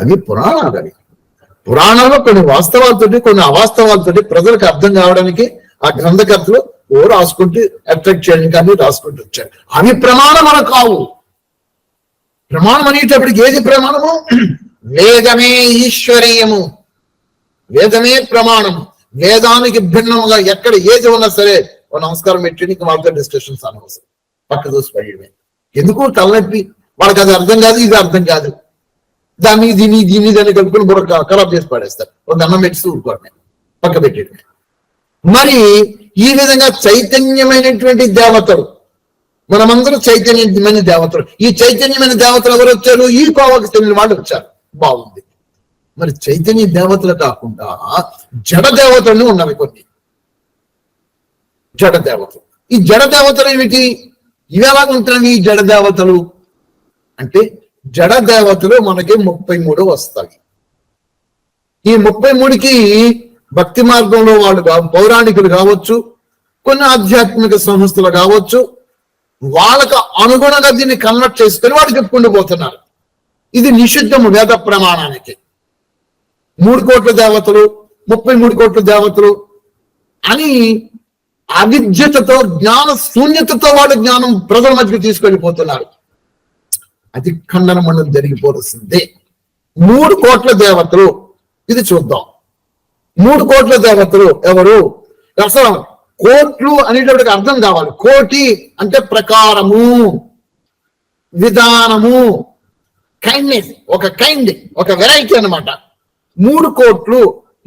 అవి పురాణాలు. అవి పురాణంలో కొన్ని వాస్తవాలతోటి కొన్ని అవాస్తవాలతోటి ప్రజలకు అర్థం కావడానికి ఆ గ్రంథకర్తలు రాసుకుంటూ అట్రాక్ట్ చేయడానికి అన్ని రాసుకుంటూ వచ్చారు. అవి ప్రమాణం మనకు కావు. ప్రమాణం అనేటప్పటికి ఏది ప్రమాణము? వేదమే ఈశ్వరీయము, వేదమే ప్రమాణము. వేదానికి భిన్నముగా ఎక్కడ ఏది ఉన్నా సరే ఓ నమస్కారం పెట్టి నీకు వాళ్ళతో డిస్కషన్స్ అనవసరం, పక్క చూసి పడేయడమే. ఎందుకు తలనొప్పి? వాళ్ళకి అది అర్థం కాదు, ఇది అర్థం కాదు, దాన్ని దీన్ని దాన్ని కలుపుకొని బుర్ర ఖరాబ్ చేసి పడేస్తారు. ఒక అన్నం పెట్టి ఊరుకోవడమే, పక్క పెట్టేయడమే. మరి ఈ విధంగా చైతన్యమైనటువంటి దేవతలు, మనమందరూ చైతన్యమైన దేవతలు. ఈ చైతన్యమైన దేవతలు ఎవరు వచ్చారు? ఈ కోవకు చెందిన వాళ్ళు వచ్చారు. బాగుంది. మరి చైతన్య దేవతలు కాకుండా జడ దేవతలు ఉన్నవి కొన్ని. జడ దేవతలు, ఈ జడ దేవతలు ఏమిటి? ఇవి ఎలాగ ఉంటాయి ఈ జడ దేవతలు అంటే? జడ దేవతలు మనకి 33 వస్తాయి. ఈ 33కి భక్తి మార్గంలో వాళ్ళు పౌరాణికులు కావచ్చు, కొన్ని ఆధ్యాత్మిక సంస్థలు కావచ్చు, వాళ్ళకు అనుగుణంగా దీన్ని కన్వర్ట్ చేసుకొని వాళ్ళు చెప్పుకుంటూ పోతున్నారు. ఇది నిషిద్ధము వేద ప్రమాణానికి. 3 కోట్ల దేవతలు, 33 కోట్ల దేవతలు అని అవిద్యతతో, జ్ఞాన శూన్యతతో వాళ్ళు జ్ఞానం ప్రజల మధ్యకి తీసుకెళ్ళిపోతున్నారు. అది ఖండన మనం జరిగిపోతుందే. 3 కోట్ల దేవతలు, ఇది చూద్దాం. 3 కోట్ల దేవతలు ఎవరు? అసలు కోట్లు అనేటప్పటికి అర్థం కావాలి. కోటి అంటే ప్రకారము, విధానము, కైండ్నెస్, ఒక కైండ్, ఒక వెరైటీ అనమాట. 3 కోట్లు,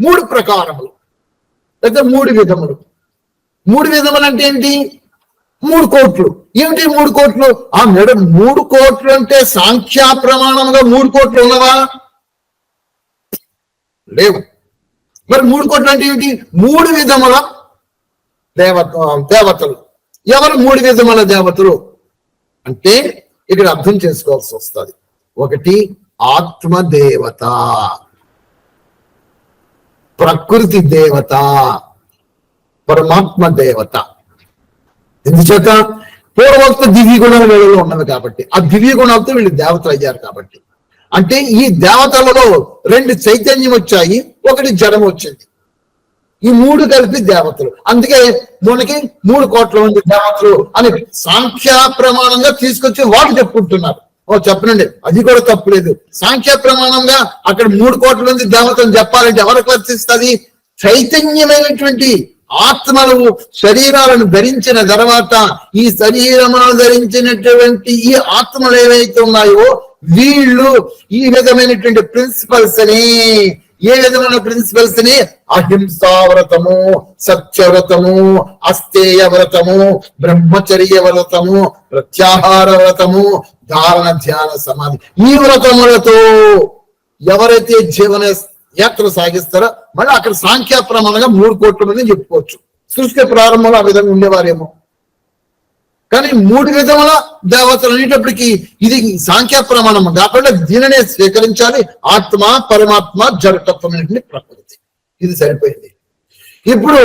3 ప్రకారములు, లేదా 3 విధములు. 3 విధములు అంటే ఏంటి? 3 కోట్లు. ఏమిటి 3 కోట్లు? మేడం 3 కోట్లు అంటే సాంఖ్యా ప్రమాణంగా 3 కోట్లు ఉన్నవా? లేవు. మరి 3 కోట్లు అంటే ఏమిటి? 3 విధముల దేవతలు. ఎవరు 3 విధముల దేవతలు అంటే ఇక్కడ అర్థం చేసుకోవాల్సి వస్తుంది. ఒకటి ఆత్మదేవత, ప్రకృతి దేవత, పరమాత్మ దేవత. ఎందుచేత? పూర్వోక్త దివ్య గుణాలు వీళ్ళలో ఉన్నవి కాబట్టి, ఆ దివ్య గుణాలతో వీళ్ళు దేవతలు అయ్యారు కాబట్టి. అంటే ఈ దేవతలలో 2 చైతన్యం వచ్చాయి, 1 జడం వచ్చింది. ఈ 3 కలిపి దేవతలు. అందుకే మనకి 3 కోట్ల మంది దేవతలు అని సాంఖ్యా ప్రమాణంగా తీసుకొచ్చి వాళ్ళు చెప్పుకుంటున్నారు. చెప్పనండి, అది కూడా తప్పులేదు. సాంఖ్యా ప్రమాణంగా అక్కడ 3 కోట్ల మంది దేవతలు చెప్పాలంటే ఎవరికి వర్తిస్తుంది? చైతన్యమైనటువంటి ఆత్మలు శరీరాలను ధరించిన తర్వాత ఈ శరీరమును ధరించినటువంటి ఈ ఆత్మలు ఏవైతే ఉన్నాయో వీళ్ళు ఈ విధమైనటువంటి ప్రిన్సిపల్స్ ని, ఏ విధమైన ప్రిన్సిపల్స్ ని? అహింసావ్రతము, సత్యవ్రతము, అస్తేయ వ్రతము, బ్రహ్మచర్య వ్రతము, ప్రత్యాహార వ్రతము, ధారణ, ధ్యాన, సమాధి, ఈ వ్రతములతో ఎవరైతే జీవన యాత్ర సాగిస్తారో మళ్ళీ అక్కడ సాంఖ్యా ప్రమాణంగా 3 కోట్ల మంది చెప్పుకోవచ్చు. సృష్టి ప్రారంభంలో ఆ విధంగా ఉండేవారేమో. కానీ 3 విధముల దేవతలు అనేటప్పటికీ ఇది సాంఖ్యా ప్రమాణం కాకుండా దీనినే స్వీకరించాలి. ఆత్మ, పరమాత్మ, జడతత్వమైనటువంటి ప్రకృతి. ఇది సరిపోయింది. ఇప్పుడు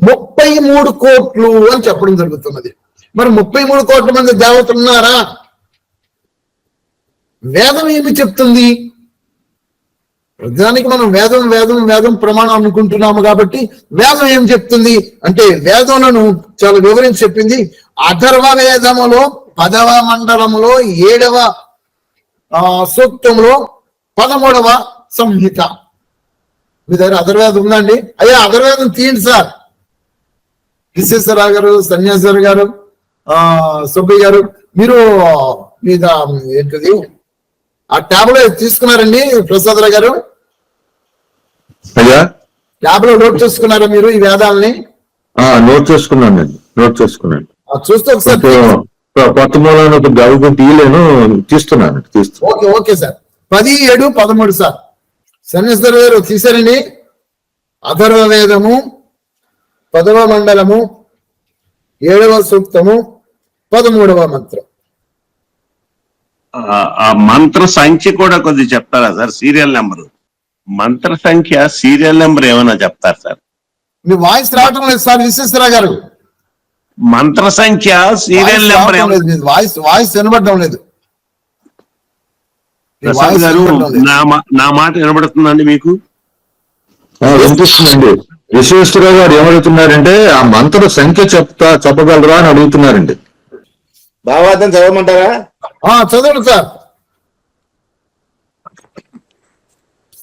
33 కోట్లు అని చెప్పడం జరుగుతున్నది. మరి 33 కోట్ల మంది దేవతలు ఉన్నారా? వేదం ఏమి చెప్తుంది? ప్రధానికి మనం వేదం వేదం వేదం ప్రమాణం అనుకుంటున్నాము కాబట్టి వేదం ఏం చెప్తుంది అంటే, వేదంలో చాలా వివరించి చెప్పింది. అథర్వ వేదములో 10వ మండలములో 7వ సూక్తంలో 13వ సంహిత. మీ దగ్గర అథర్వేదం ఉందండి? అయ్యా అథర్వేదం తీయండి సార్. విశ్వేశ్వరరావు గారు, సన్యాసరావు గారు, సుబ్బయ్య గారు, మీరు మీద ఏంటిది ఆ ట్యాబ్లో తీసుకున్నారండి? ప్రసాదరావు గారు ట్యాబ్లో నోట్ చేసుకున్నారా మీరు ఈ వేదాలని? నోట్ చేసుకున్నానండి, నోట్ చేసుకున్నాను. చూస్తే ఒకసారి కొత్త మూలాన్ని గౌరవం తీయలేను, తీస్తున్నాను. Okay okay sir. 10, 7, 13 sir. Sanyasa Rao గారు తీశారండి. అథర్వ వేదము 10వ మండలము 7వ సూక్తము 13వ మంత్రం. ఆ మంత్ర సంఖ్య కూడా కొద్దిగా చెప్తారా సార్? సీరియల్ నెంబర్, మంత్ర సంఖ్య, సీరియల్ నెంబర్ ఏమైనా చెప్తారు సార్? మీ వాయిస్ రావటం లేదు సార్ విశ్వేశ్వరరావు గారు. మంత్ర సంఖ్య, సీరియల్ నెంబర్ వాయిస్ వినబడడం లేదు. మీ ప్రసాద్ వాయిస్ గారు వినపడడం లేదు. నా మాట వినబడుతుందండి మీకు? వినిపిస్తుందండి. విశ్వేశ్వరరావు గారు ఏమడుగుతున్నారంటే ఆ మంత్ర సంఖ్య చెప్పగలరా అని అడుగుతున్నారండి. భావార్థం చదవమంటారా? చదవండి సార్.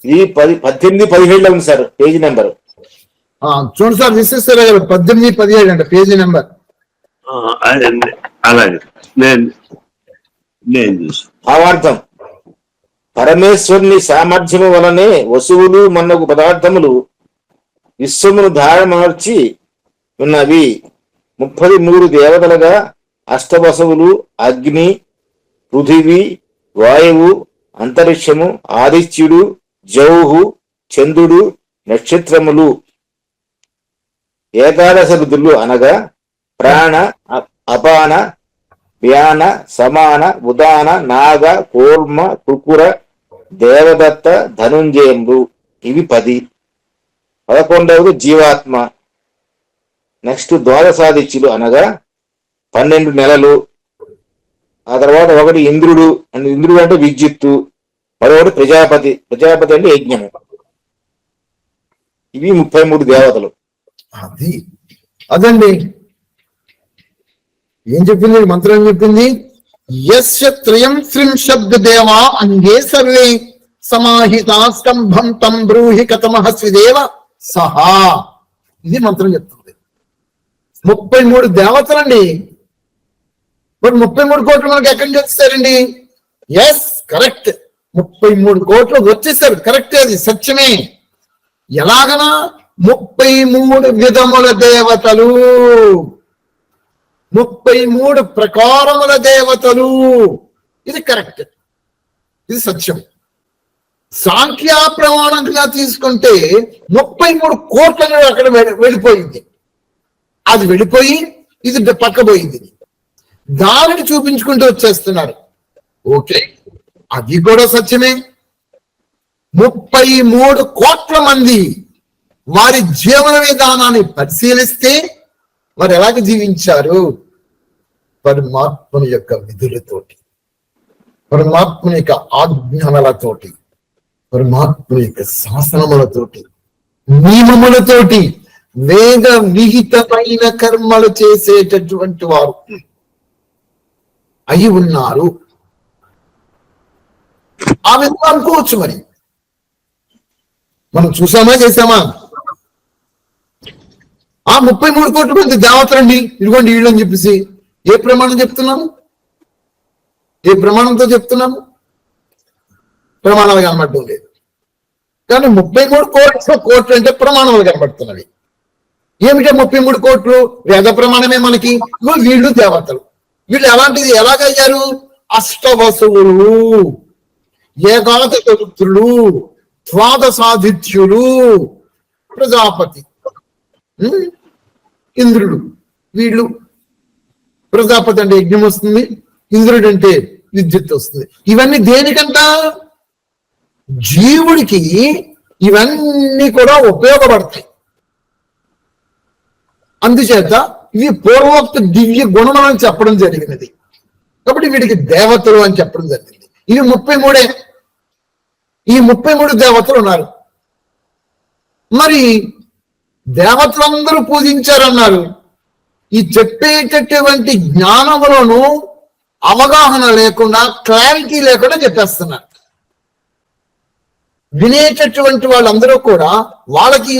ఈ 18, 17 ఉంది సార్ పేజీ నెంబర్. చూడండి సార్, విశ్వేశ్వరరావు గారు 18, 17 అంట పేజీ నెంబర్. అలాగే నేను చూసి భావార్థం: పరమేశ్వరుని సామర్థ్యము వలనే వసువులు మన్నగు పదార్థములు విశ్వమును ధారమార్చి ఉన్నవి. 33 దేవతలుగా అష్టవసువులు అగ్ని, పృథివీ, వాయువు, అంతరిక్షము, ఆదిత్యుడు, జౌహు, చంద్రుడు, నక్షత్రములు. ఏకాదశ రుద్రులు అనగా ప్రాణ, అపాన, వ్యాన, సమాన, ఉదాన, నాగ, కూర్మ, కుకుర, దేవదత్త, ధనుంజయములు. ఇవి 10. 11వది జీవాత్మ. నెక్స్ట్ ద్వాదశాదిత్యులు అనగా 12 నెలలు. ఆ తర్వాత 1 ఇంద్రుడు, ఇంద్రుడు అంటే విద్యుత్తు. 11 ప్రజాపతి, ప్రజాపతి అంటే యజ్ఞము. ఇవి 33 దేవతలు. అదండి ఏం చెప్పింది మంత్రం, ఏం చెప్పింది? యస్య త్రయం త్రింశబ్ద దేవా అంగే సర్వే సమాహితా స్తంభం తం బ్రూహి కథమహస్వి దేవ సహా. ఇది మంత్రం చెప్తుంది. 33 దేవతలండి. మరి 33 కోట్లు మనకి ఎక్కడి నుంచి వచ్చేసారండి? Yes, correct. 33 కోట్లు వచ్చేసారు, కరెక్ట్, అది సత్యమే. ఎలాగనా? 33 విధముల దేవతలు, 33 ప్రకారముల దేవతలు. ఇది కరెక్ట్, ఇది సత్యం. సాంఖ్యా ప్రమాణంగా తీసుకుంటే 33 కోట్ల అక్కడ వెళ్ళిపోయింది. అది వెళ్ళిపోయి ఇది పక్కపోయింది. దానిని చూపించుకుంటూ వచ్చేస్తున్నారు. ఓకే, అది కూడా సత్యమే. 33 కోట్ల మంది వారి జీవన విధానాన్ని పరిశీలిస్తే వారు ఎలాగ జీవించారు? పరమాత్మని యొక్క విధులతోటి, పరమాత్మని యొక్క ఆజ్ఞలతోటి, పరమాత్మ యొక్క శాసనములతోటి, నియమములతోటి, వేద విహితమైన కర్మలు చేసేటటువంటి వారు అయి ఉన్నారు. ఆ విధంగా అనుకోవచ్చు. మరి మనం చూసామా, చేసామా? ఆ 33 కోట్ల మంది దేవతలండి, ఇదిగోండి వీళ్ళు అని చెప్పేసి ఏ ప్రమాణం చెప్తున్నాము? ఏ ప్రమాణంతో చెప్తున్నాము? ప్రమాణాలు కనబడటం లేదు. కానీ 33 కోట్లు అంటే ప్రమాణాలు కనబడుతున్నవి. ఏమిటో 33 కోట్లు? వేద ప్రమాణమే మనకి. వీళ్ళు దేవతలు. వీళ్ళు ఎలాంటిది, ఎలాగయ్యారు? అష్టవసువులు, ఏకాదశ రుద్రులు, ద్వాదశాదిత్యులు, ప్రజాపతి, ఇంద్రుడు. వీళ్ళు ప్రజాపతి అంటే యజ్ఞం వస్తుంది, ఇంద్రుడు అంటే విద్యుత్ వస్తుంది. ఇవన్నీ దేనికంట? జీవుడికి ఇవన్నీ కూడా ఉపయోగపడతాయి. అందుచేత ఇవి పూర్వోక్త దివ్య గుణములని చెప్పడం జరిగినది. కాబట్టి వీడికి దేవతలు అని చెప్పడం జరిగింది. ఇవి 33. ఈ 33 దేవతలు ఉన్నారు. మరి దేవతలందరూ పూజించారన్నారు. ఈ చెప్పేటటువంటి జ్ఞానములను అవగాహన లేకుండా, క్లారిటీ లేకుండా చెప్పేస్తున్నారు. వినేటటువంటి వాళ్ళందరూ కూడా వాళ్ళకి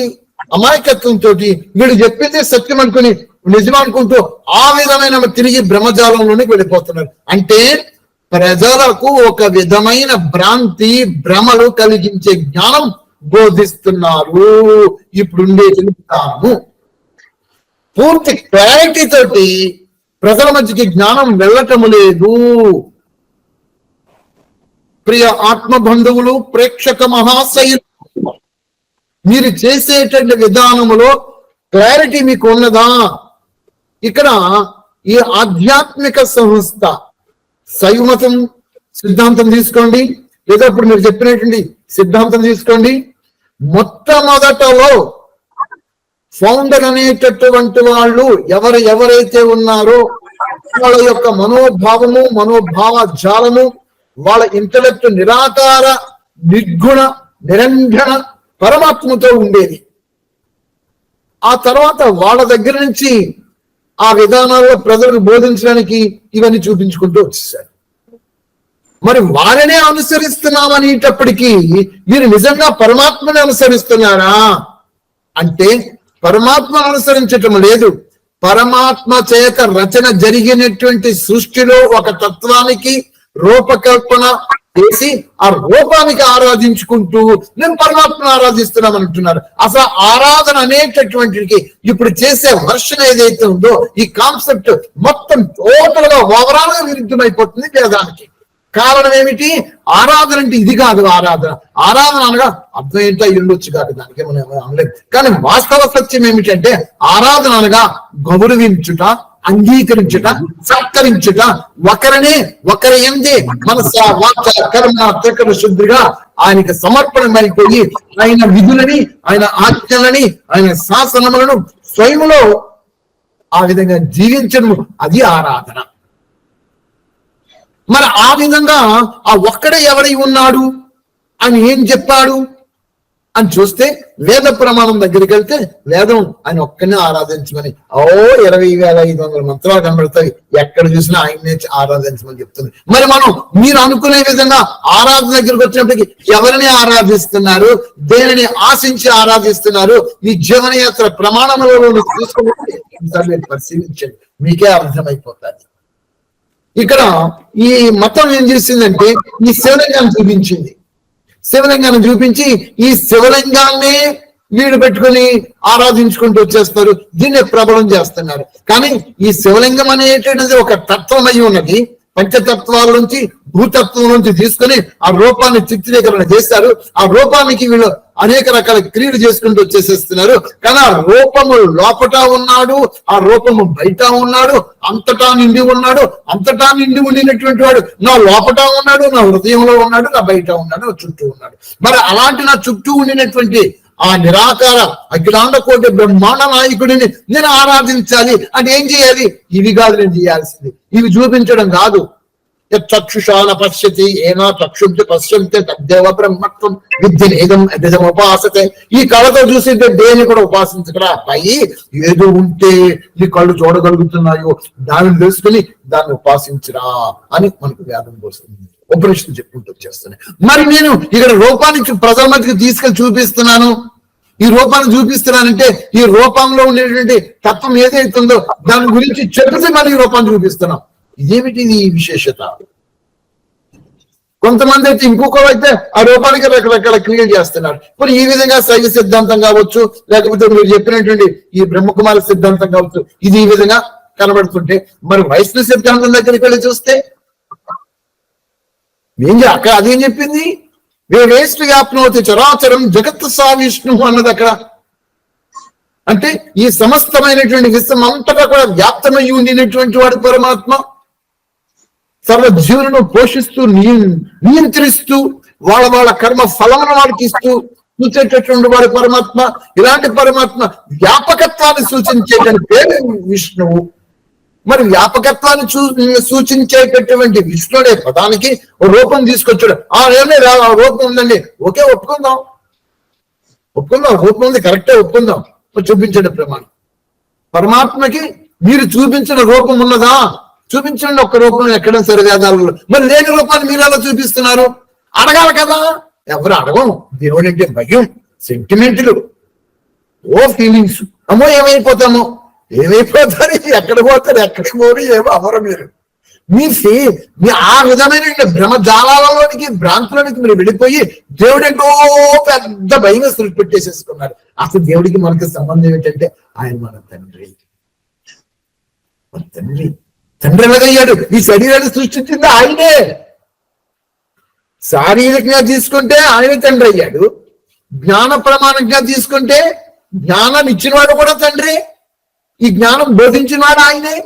అమాయకత్వంతో వీడు చెప్పింది సత్యం అనుకుని నిజం అనుకుంటూ ఆ విధమైన తిరిగి బ్రహ్మజాలంలోనికి వెళ్ళిపోతున్నారు. అంటే ప్రజలకు ఒక విధమైన భ్రాంతి, భ్రమలు కలిగించే జ్ఞానం బోధిస్తున్నారు. ఇప్పుడుండే చెప్తాము. పూర్తి క్లారిటీ తోటి ప్రజల మధ్యకి జ్ఞానం వెళ్ళటము లేదు. ప్రియ ఆత్మ బంధువులు, ప్రేక్షక మహాశయులు, మీరు చేసేటువంటి విధానములో క్లారిటీ మీకు ఉన్నదా? ఇక్కడ ఈ ఆధ్యాత్మిక సంస్థ శైవమతం సిద్ధాంతం తీసుకోండి, లేదా ఇప్పుడు మీరు చెప్పినటువంటి సిద్ధాంతం తీసుకోండి. మొట్టమొదటలో ఫౌండర్ అనేటటువంటి వాళ్ళు ఎవరైతే ఉన్నారో వాళ్ళ యొక్క మనోభావము, మనోభావ జాలము, వాళ్ళ ఇంటలెక్ట్ నిరాకార, నిర్గుణ, నిరంజన పరమాత్మతో ఉండేది. ఆ తర్వాత వాళ్ళ దగ్గర నుంచి ఆ విధానాల్లో ప్రజలకు బోధించడానికి ఇవన్నీ చూపించుకుంటూ వచ్చేసారు. మరి వారినే అనుసరిస్తున్నామనేటప్పటికీ మీరు నిజంగా పరమాత్మని అనుసరిస్తున్నారా అంటే పరమాత్మను అనుసరించటం లేదు. పరమాత్మ చేత రచన జరిగినటువంటి సృష్టిలో ఒక తత్వానికి రూపకల్పన చేసి ఆ రూపానికి ఆరాధించుకుంటూ నేను పరమాత్మను ఆరాధిస్తున్నాం అంటున్నారు. అసలు ఆరాధన అనేటటువంటికి ఇప్పుడు చేసే వర్షన్ ఏదైతే ఉందో ఈ కాన్సెప్ట్ మొత్తం టోటల్ గా ఓవరాల్ గా విరుద్ధమైపోతుంది వేదానికి. కారణం ఏమిటి? ఆరాధన అంటే ఇది కాదు. ఆరాధన అనగా అర్థం ఏంటో ఉండొచ్చు కాదు, దానికి మనం అనలేదు. కానీ వాస్తవ సత్యం ఏమిటంటే ఆరాధన అనగా గౌరవించుట, అంగీకరించుట, సత్కరించుట, ఒకరి ఎందే మనస వాచ కర్మ త్రికరణ శుద్ధిగా ఆయనకి సమర్పణమైపోయి ఆయన విధులని, ఆయన ఆజ్ఞలని, ఆయన శాసనములను స్వయములో ఆ విధంగా జీవించడం అది ఆరాధన. మరి ఆ విధంగా ఆ ఒక్కడే ఎవడై ఉన్నాడు అని ఏం చెప్పాడు అని చూస్తే వేద ప్రమాణం దగ్గరికి వెళ్తే వేదం ఆయన ఒక్కనే ఆరాధించమని 20,500 మంత్రాలు కనబడతాయి. ఎక్కడ చూసినా ఆయన్నే ఆరాధించమని చెప్తుంది. మరి మనం మీరు అనుకునే విధంగా ఆరాధన దగ్గరికి వచ్చినప్పటికీ ఎవరిని ఆరాధిస్తున్నారు, దేనిని ఆశించి ఆరాధిస్తున్నారు, మీ జీవనయాత్ర ప్రమాణములలో చూసుకుని పరిశీలించండి, మీకే అర్థమైపోతుంది. ఇక్కడ ఈ మతం ఏం చేసిందంటే ఈ శివలింగాన్ని చూపించింది. శివలింగాన్ని చూపించి ఈ శివలింగాన్ని వీడు పెట్టుకుని ఆరాధించుకుంటూ వచ్చేస్తారు. దీన్ని ప్రబలం చేస్తున్నారు. కానీ ఈ శివలింగం అనేటువంటిది ఒక తత్వం అయి ఉన్నది. పంచతత్వాల నుంచి భూతత్వం నుంచి తీసుకుని ఆ రూపాన్ని చిత్రీకరణ చేశారు. ఆ రూపానికి వీళ్ళు అనేక రకాల క్రియలు చేసుకుంటూ వచ్చేసేస్తున్నారు. కానీ ఆ రూపము లోపట ఉన్నాడు, ఆ రూపము బయట ఉన్నాడు, అంతటా నిండి ఉన్నాడు. అంతటా నిండి ఉండినటువంటి వాడు నా లోపట ఉన్నాడు, నా హృదయంలో ఉన్నాడు, నా బయట ఉన్నాడు, నా చుట్టూ ఉన్నాడు. మరి అలాంటి నా చుట్టూ ఉండినటువంటి ఆ నిరాకార అఖిలాండ కోటి బ్రహ్మాండ నాయకుడిని నేను ఆరాధించాలి అంటే ఏం చేయాలి? ఇవి కాదు నేను చేయాల్సింది, ఇవి చూపించడం కాదు. చక్షుషాన పశ్యతి ఏనా చక్షుంటి పశ్యంతే తద్దేవ బ్రహ్మత్వం విద్యనేదం ఉపాసతే. ఈ కళ్ళతో చూసి దేన్ని కూడా ఉపాసించకరా, పై ఏదో ఉంటే నీ కళ్ళు చూడగలుగుతున్నాయో దాన్ని తెలుసుకుని దాన్ని ఉపాసించరా అని మనకు వేదం వస్తుంది, ఉపనిషత్తు చెప్పుకుంటూ వచ్చేస్తున్నాయి. మరి నేను ఇక్కడ రూపాన్ని ప్రజల మధ్యకి తీసుకెళ్లి చూపిస్తున్నాను. ఈ రూపాన్ని చూపిస్తున్నానంటే ఈ రూపంలో ఉండేటువంటి తత్వం ఏదైతుందో దాని గురించి చెప్తే మరి ఈ రూపాన్ని చూపిస్తున్నాం. ఇదేమిటి ఈ విశేషత? కొంతమంది అయితే ఇంకొకరు అయితే ఆ రూపానికి రకరకాల క్రియలు చేస్తున్నారు. మరి ఈ విధంగా శైవ సిద్ధాంతం కావచ్చు, లేకపోతే మీరు చెప్పినటువంటి ఈ బ్రహ్మకుమార సిద్ధాంతం కావచ్చు, ఇది ఈ విధంగా కనబడుతుంటే మరి వైష్ణవ సిద్ధాంతం దగ్గరికి వెళ్ళి చూస్తే అక్కడ అదేం చెప్పింది? వేస్ట్ వ్యాప్నోతి చరాచరం జగత్ సా విష్ణు అన్నది అక్కడ. అంటే ఈ సమస్తమైనటువంటి విశ్వం అంతటా కూడా వ్యాప్తమై ఉండినటువంటి వాడు పరమాత్మ. సర్వ జీవులను పోషిస్తూ నియంత్రిస్తూ వాళ్ళ కర్మ ఫలమును వాడికి ఇస్తూ చూసేటటువంటి వాడు పరమాత్మ. ఇలాంటి పరమాత్మ వ్యాపకత్వాన్ని సూచించేటువంటి పేరు విష్ణువు. మరి వ్యాపకత్వాన్ని సూచించేటటువంటి విష్ణుడే పదానికి ఓ రూపం తీసుకొచ్చాడు. ఏమే రూపం ఉందండి, ఓకే ఒప్పుకుందాం, రూపం ఉంది, కరెక్టే ఒప్పుకుందాం, చూపించండి ప్రమాణం. పరమాత్మకి మీరు చూపించిన రూపం ఉన్నదా? చూపించండి ఒక్క రూపం ఎక్కడ సరే వేదాలలో. మరి లేని రూపాన్ని మీరు ఎలా చూపిస్తున్నారు? అడగాలి కదా. ఎవరు అడగం. దేవుడు అంటే భయం, సెంటిమెంట్లు, ఫీలింగ్స్. అమ్మో ఏమైపోతారు, ఎక్కడ పోతారు, ఎక్కడికి పోరు, ఏమో అవరు. మీ ఆ విధమైన భ్రమజాలలోనికి, భ్రాంతులోనికి మీరు వెళ్ళిపోయి దేవుడు ఏంటో పెద్ద భయంగా సృష్టి పెట్టేసేసుకున్నారు. అసలు దేవుడికి మనకి సంబంధం ఏంటంటే ఆయన మన తండ్రి. తండ్రి ఎలాగయ్యాడు? ఈ శరీరాన్ని సృష్టించింది ఆయనే. శారీరకంగా తీసుకుంటే ఆయన తండ్రి అయ్యాడు. జ్ఞాన ప్రమాణంగా తీసుకుంటే జ్ఞానాన్ని ఇచ్చినవాడు కూడా తండ్రి. ఈ జ్ఞానం బోధించినవాడు ఆయనే.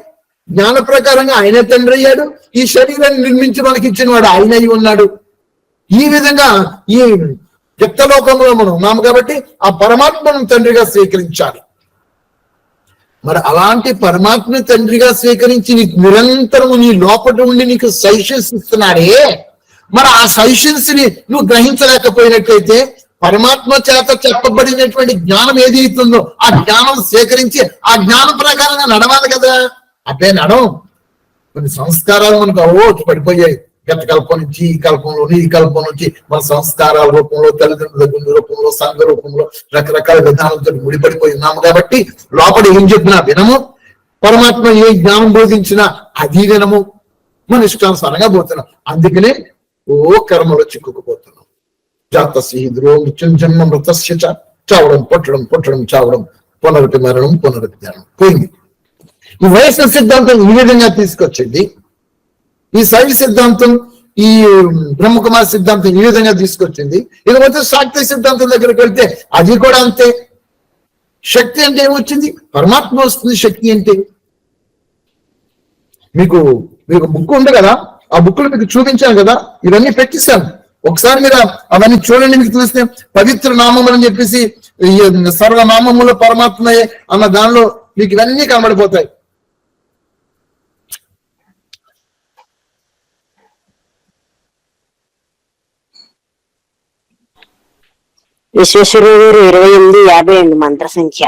జ్ఞాన ప్రకారంగా ఆయనే తండ్రి అయ్యాడు. ఈ శరీరాన్ని నిర్మించి మనకి ఇచ్చినవాడు ఆయన అయి ఉన్నాడు. ఈ విధంగా ఈ వ్యక్తలోకంలో మనం ఉన్నాము కాబట్టి ఆ పరమాత్మను తండ్రిగా స్వీకరించాలి. మరి అలాంటి పరమాత్మ తండ్రిగా స్వీకరించి నీకు నిరంతరము నీ లోపల ఉండి నీకు సజెషన్స్ ఇస్తున్నాడే, మరి ఆ సజెషన్స్ ని నువ్వు గ్రహించలేకపోయినట్లయితే పరమాత్మ చేత చెప్పబడినటువంటి జ్ఞానం ఏది అవుతుందో ఆ జ్ఞానం సేకరించి ఆ జ్ఞానం ప్రకారంగా నడవాలి కదా. అట్లే నడవం. కొన్ని సంస్కారాలు మనకు ఓటు పడిపోయాయి. గత కల్పం నుంచి ఈ కల్పంలోని ఈ కల్పం నుంచి మన సంస్కారాల రూపంలో, తల్లిదండ్రుల రూపంలో, సంఘ రూపంలో రకరకాల విధానాలతో ముడిపడిపోయి ఉన్నాము. కాబట్టి లోపల ఏం చెప్పినా వినము, పరమాత్మ ఏ జ్ఞానం బోధించినా అది వినము, మన ఇష్టానుసారంగా పోతున్నాం. అందుకనే కర్మలో చిక్కుకుపోతున్నాం. జాతస్య మృత్యుం జన్మ మృతస్య చావడం, పుట్టడం చావడం, పునరపి మరణం, పునరపి జ్ఞానం పోయింది. ఈ వైష్ణవ సిద్ధాంతం ఈ విధంగా తీసుకొచ్చింది. ఈ శైవ సిద్ధాంతం, ఈ బ్రహ్మకుమార సిద్ధాంతం ఈ విధంగా తీసుకొచ్చింది. ఇకపోతే శాక్త సిద్ధాంతం దగ్గరికి వెళ్తే అది కూడా అంతే. శక్తి అంటే ఏమొచ్చింది? పరమాత్మ వస్తుంది. శక్తి అంటే మీకు బుక్ ఉంది కదా, ఆ బుక్లు మీకు చూపించాను కదా, ఇవన్నీ పెట్టిస్తాను. ఒకసారి మీరు అవన్నీ చూడండి. మీకు తెలిస్తే పవిత్ర నామములు అని చెప్పేసి సర్వనామములు పరమాత్మయే అన్న దానిలో మీకు ఇవన్నీ కనబడిపోతాయి. విశ్వేశ్వరరావు గారు 2850 మంత్ర సంఖ్య.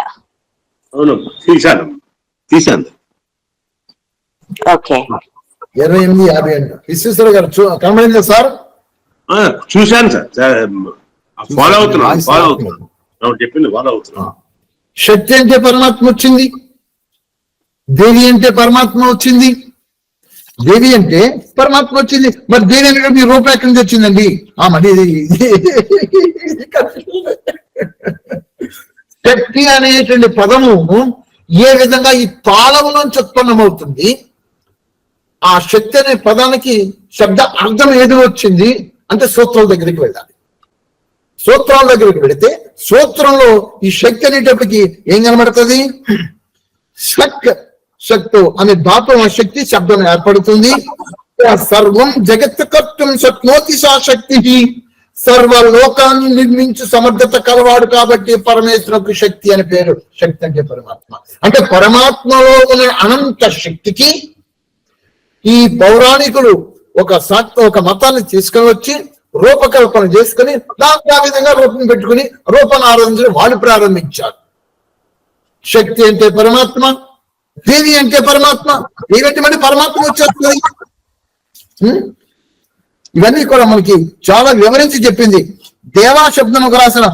అవును, తీశాను. ఓకే, 2850 అంట. విశ్వేశ్వర గారు కనబడిందా సార్? చూశాను సార్, ఫాలో అవుతున్నాను. చెప్పింది ఫాలో అవుతున్నాను. శక్తి అంటే పరమాత్మ వచ్చింది, దేవి అంటే పరమాత్మ వచ్చింది. దేవి అంటే పరమాత్మ వచ్చింది. మరి దేవి అంటే మీ రూపం ఎక్కడి నుంచి వచ్చిందండి? మరి శక్తి అనేటువంటి పదము ఏ విధంగా ఈ తాళంలోంచి ఉత్పన్నమవుతుంది, ఆ శక్తి అనే పదానికి శబ్ద అర్థం ఏది వచ్చింది అంటే సూత్రాల దగ్గరికి వెళ్ళాలి. సూత్రాల దగ్గరికి వెళితే సూత్రంలో ఈ శక్తి అనేటప్పటికి ఏం కనబడుతుంది? శక్తు అనే ధాతు శక్తి శబ్దం ఏర్పడుతుంది. సర్వం జగత్ కర్తం శక్నోతి సా శక్తి, సర్వలోకాన్ని నిర్మించు సమర్థత కలవాడు కాబట్టి పరమేశ్వరకు శక్తి అని పేరు. శక్తి అంటే పరమాత్మ. అంటే పరమాత్మలో ఉన్న అనంత శక్తికి ఈ పౌరాణికులు ఒక మతాన్ని తీసుకొని వచ్చి రూపకల్పన చేసుకుని దానికి ఆ విధంగా రూపం పెట్టుకుని రూపాన్ని ఆరాధించడం వాళ్ళు ప్రారంభించారు. శక్తి అంటే పరమాత్మ, దేవి అంటే పరమాత్మ. దేవి అంటే మళ్ళీ పరమాత్మ వచ్చేస్తుంది. ఇవన్నీ కూడా మనకి చాలా వివరించి చెప్పింది. దేవా శబ్దం ఒక రాసిన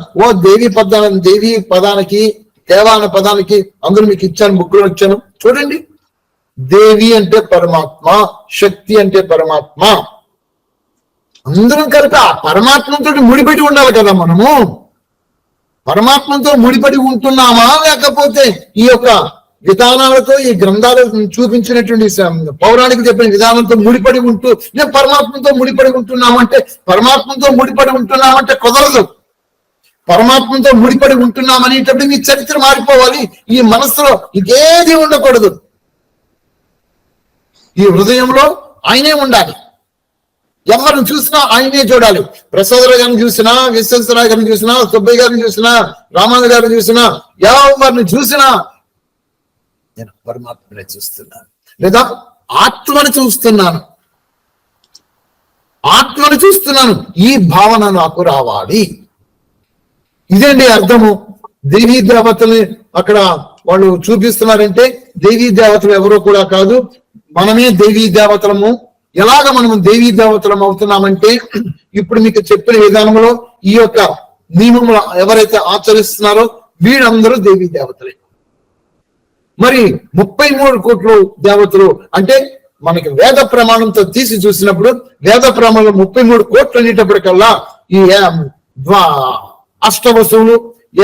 దేవి పదానికి దేవా అనే పదానికి అందరూ మీకు ఇచ్చాను, బుక్ లో ఇచ్చాను చూడండి. దేవి అంటే పరమాత్మ, శక్తి అంటే పరమాత్మ. అందరం కలిపి ఆ పరమాత్మతో ముడిపడి ఉండాలి కదా. మనము పరమాత్మతో ముడిపడి ఉంటున్నామా, లేకపోతే ఈ యొక్క విధానాలతో, ఈ గ్రంథాలు చూపించినటువంటి పౌరాణిక చెప్పిన విధానంతో ముడిపడి ఉంటూ నేను పరమాత్మతో ముడిపడి ఉంటున్నామంటే, పరమాత్మతో ముడిపడి ఉంటున్నామంటే కుదరదు. పరమాత్మతో ముడిపడి ఉంటున్నామనేటప్పుడు మీ చరిత్ర మారిపోవాలి. ఈ మనసులో ఇదేది ఉండకూడదు. ఈ హృదయంలో ఆయనే ఉండాలి. ఎవరిని చూసినా ఆయనే చూడాలి. ప్రసాదరావు గారిని చూసినా, విశ్వేశ్వరరావు గారిని చూసినా, సుబ్బయ్య గారిని చూసినా, రామాంజ గారిని చూసినా, ఎవరిని చూసినా నేను పరమాత్మనే చూస్తున్నాను, లేదా ఆత్మని చూస్తున్నాను. ఈ భావన నాకు రావాలి. ఇదండి అర్థము. దేవీ దేవతల్ని అక్కడ వాళ్ళు చూపిస్తున్నారంటే దేవీ దేవతలు ఎవరో కూడా కాదు, మనమే దేవీ దేవతలము. ఎలాగ మనము దేవీ దేవతలం అవుతున్నామంటే ఇప్పుడు మీకు చెప్పిన విధానంలో ఈ యొక్క నియమములు ఎవరైతే ఆచరిస్తున్నారో వీళ్ళందరూ దేవీ దేవతలే. మరి 33 కోట్ల దేవతలు అంటే మనకి వేద ప్రమాణంతో తీసి చూసినప్పుడు వేద ప్రమాణం 33 కోట్లు అనేటప్పటికల్లా ఈ అష్టవసువులు,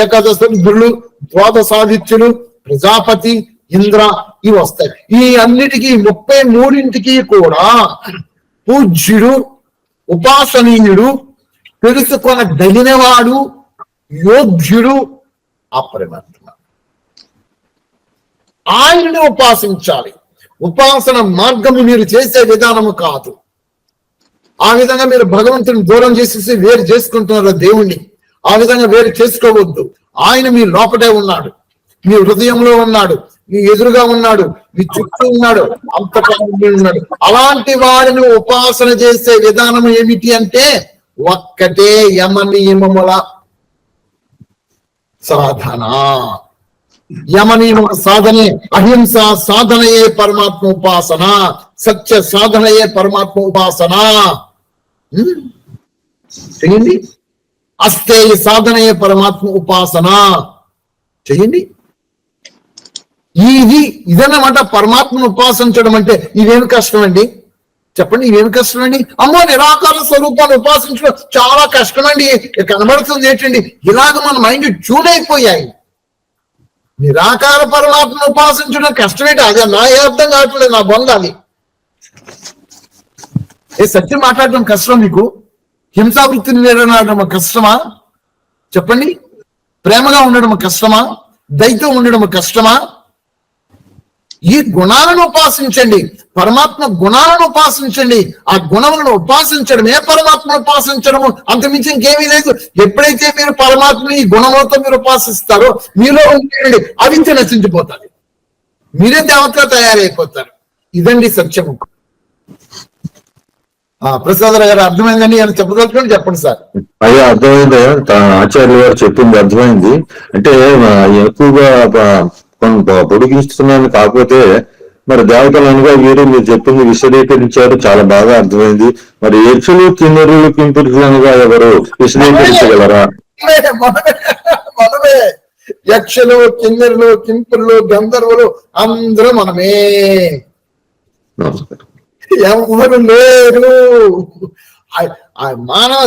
ఏకాదశ రుద్రులు, ద్వాదశాదిత్యులు, ప్రజాపతి, ఇంద్ర ఇవి వస్తాయి. ఈ అన్నిటికీ 33ంటికి కూడా పూజ్యుడు, ఉపాసనీయుడు, తెలుసుకొనదగినవాడు, యోగ్యుడు ఆ పరమాత్మ. ఆయనని ఉపాసించాలి. ఉపాసన మార్గము మీరు చేసే విధానము కాదు. ఆ విధంగా మీరు భగవంతుని దూరం చేసేసి వేరు చేసుకుంటున్నారు దేవుణ్ణి. ఆ విధంగా వేరు చేసుకోవద్దు. ఆయన మీ లోపటే ఉన్నాడు. మీ హృదయంలో ఉన్నాడు, మీ ఎదురుగా ఉన్నాడు, మీ చుట్టూ ఉన్నాడు, అంతకంటే ఉన్నాడు. అలాంటి వాడిని ఉపాసన చేసే విధానం ఏమిటి అంటే ఒక్కటే యమ నియమముల సాధన. యమ నియమ సాధనే, అహింస సాధనయే పరమాత్మ ఉపాసన, సత్య సాధనయే పరమాత్మ ఉపాసన. చెయ్యండి. అస్థేయ సాధనయే పరమాత్మ ఉపాసన. చెయ్యండి. ఇదన్నమాట పరమాత్మను ఉపాసించడం అంటే. ఇవేమి కష్టం అండి చెప్పండి, ఇవేమి కష్టం అండి? అమ్మో, నిరాకార స్వరూపాన్ని ఉపాసించడం చాలా కష్టం అండి, కనబడుతుంది ఏంటండి? ఇలాగ మన మైండ్ ట్యూన్ అయిపోయాయి. నిరాకార పరమాత్మను ఉపాసించడం కష్టమేంటి? అదే నా ఏ అర్థం కావట్లేదు, నా బొందాలి. సత్యం మాట్లాడడం కష్టం మీకు? హింసావృత్తిని వేరనడం కష్టమా చెప్పండి? ప్రేమగా ఉండడం కష్టమా? దయతో ఉండడం కష్టమా? ఈ గుణాలను ఉపాసించండి, పరమాత్మ గుణాలను ఉపాసించండి. ఆ గుణములను ఉపాసించడమే పరమాత్మను ఉపాసించడము, అంతమించి ఇంకేమీ లేదు. ఎప్పుడైతే మీరు పరమాత్మని ఈ గుణములతో మీరు ఉపాసిస్తారో మీలో ఉండండి అవిద్య నశించిపోతుంది, మీరే దేవతగా తయారైపోతారు. ఇదండి సత్యము. ప్రసాదరావు గారు అర్థమైందని అని చెప్పదలుచుకోండి, చెప్పండి సార్. అయ్యా అర్థమైంది, ఆచార్య గారు చెప్పింది అర్థమైంది. అంటే ఎక్కువగా పొడిగిస్తున్నాను, కాకపోతే మరి దేవతలు అనగా వీరు మీరు చెప్పింది విశదీకరించారు, చాలా బాగా అర్థమైంది. మరి యక్షులు కిన్నెరులు కింపురులు అనగా ఎవరు విశదీకరించగలరా? మనమే. యక్షులు కిన్నెరులు కింపురులు గంధర్వులు అందరూ మనమే, ఎవరు లేరు. మానవ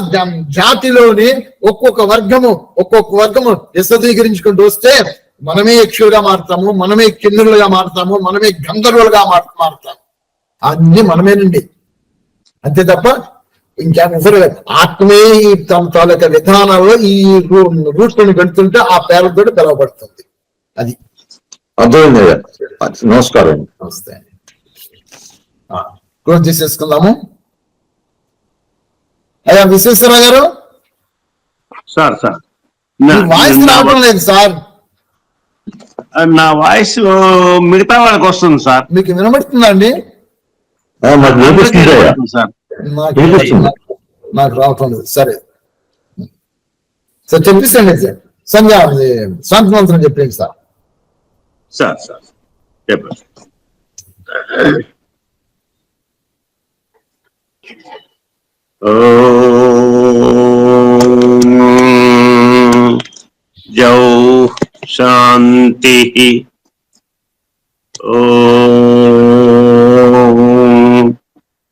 జాతిలోని ఒక్కొక్క వర్గము విశదీకరించుకుంటూ వస్తే మనమే యక్షులుగా మారుతాము, మనమే కిన్నెరులుగా మారుతాము, మనమే గంధర్వులుగా మారుతాము. అన్ని మనమేనండి, అంతే తప్ప ఇంకెవరు. ఆత్మే తమ తాలూకా విధానాల్లో ఈ రూట్లను వెళ్తుంటే ఆ పేరుతో పిలువబడుతుంది. అది అర్థమైంది అయ్యా. నమస్కారం. నమస్తే అండి. క్లోజ్ చేసేసుకుందాము. అయ్యా విశ్వేశ్వరరావు గారు, సార్ వాయిస్ రావడం లేదు సార్. నా వాయిస్ మిగతా వాళ్ళకి వస్తుంది సార్. మీకు వినబడుతుందా అండి? సార్ నాకు రావటం లేదు. సరే సార్, చెప్పిస్తండి సార్. సంధ్య శాంతి మంత్రం చెప్పండి సార్. చెప్పండి. జౌ శాంతి.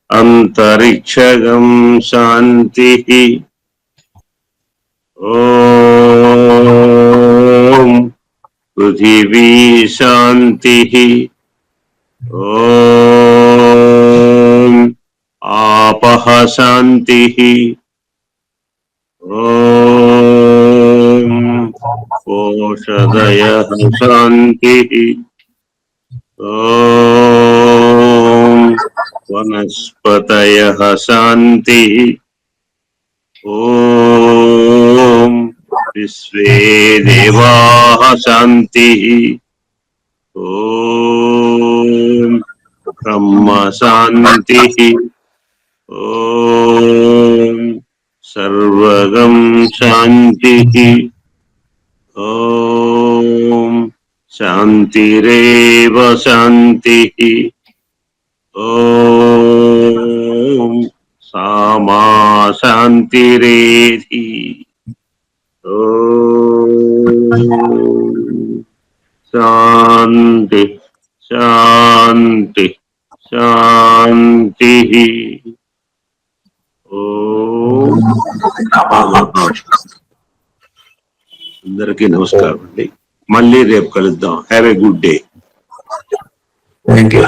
అంతరిక్షగం శాంతి. పృథివీ శాంతి. ఆపః శాంతి. ఓషధయః శాంతి. వనస్పతయః శాంతి. విశ్వే దేవాః శాంతి. బ్రహ్మ శాంతి. సర్వగం శాంతి. శాంతిరేవ శాంతి. సామా శాంతిరేధి. శాంతి శాంతి శాంతి. అందరికీ నమస్కారం అండి. మళ్ళీ రేపు కలుద్దాం. Have a good day. Thank you.